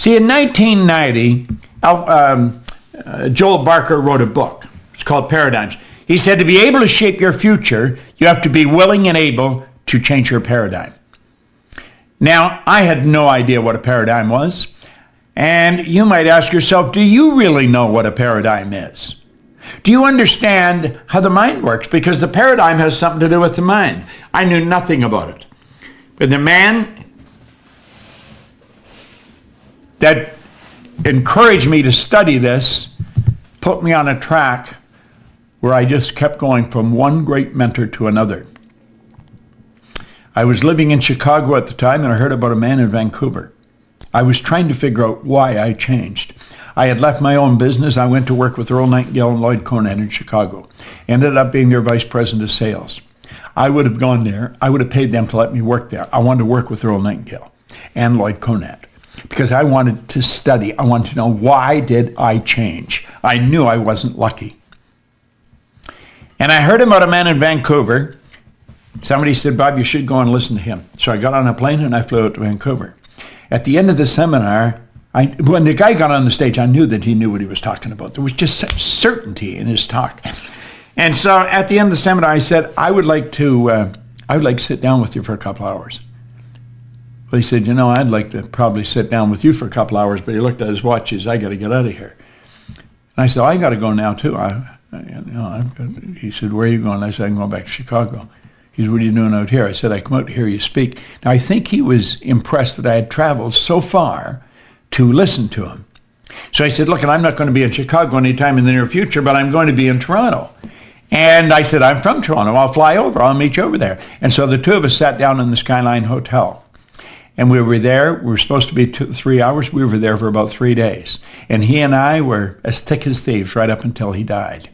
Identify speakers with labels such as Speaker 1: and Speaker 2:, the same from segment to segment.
Speaker 1: See, in 1990, Joel Barker wrote a book. It's called Paradigms. He said to be able to shape your future, you have to be willing and able to change your paradigm. Now, I had no idea what a paradigm was. And you might ask yourself, do you really know what a paradigm is? Do you understand how the mind works? Because the paradigm has something to do with the mind. I knew nothing about it. But the man that encouraged me to study this put me on a track where I just kept going from one great mentor to another. I was living in Chicago at the time, and I heard about a man in Vancouver. I was trying to figure out why I changed. I had left my own business. I went to work with Earl Nightingale and Lloyd Conant in Chicago. Ended up being their vice president of sales. I would have gone there. I would have paid them to let me work there. I wanted to work with Earl Nightingale and Lloyd Conant because I wanted to study. I wanted to know, why did I change? I knew I wasn't lucky. And I heard about a man in Vancouver. Somebody said, Bob, you should go and listen to him. So I got on a plane and I flew out to Vancouver. At the end of the seminar, when the guy got on the stage, I knew that he knew what he was talking about. There was just such certainty in his talk. And so at the end of the seminar, I said, I would like to sit down with you for a couple hours. Well, he said, I'd like to probably sit down with you for a couple hours, but he looked at his watch. He said, I got to get out of here. And I said, I got to go now too. He said, where are you going? I said, I'm going back to Chicago. He said, what are you doing out here? I said, I come out to hear you speak. Now, I think he was impressed that I had traveled so far to listen to him. So I said, look, I'm not going to be in Chicago anytime in the near future, but I'm going to be in Toronto. And I said, I'm from Toronto. I'll fly over. I'll meet you over there. And so the two of us sat down in the Skyline Hotel. And we were there. We were supposed to be 3 hours. We were there for about 3 days. And he and I were as thick as thieves right up until he died.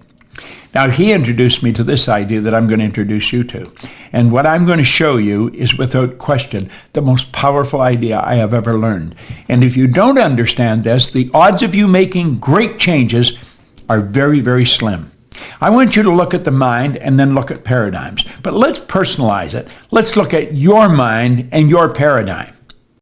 Speaker 1: Now, he introduced me to this idea that I'm going to introduce you to. And what I'm going to show you is, without question, the most powerful idea I have ever learned. And if you don't understand this, the odds of you making great changes are very, very slim. I want you to look at the mind and then look at paradigms. But let's personalize it. Let's look at your mind and your paradigm.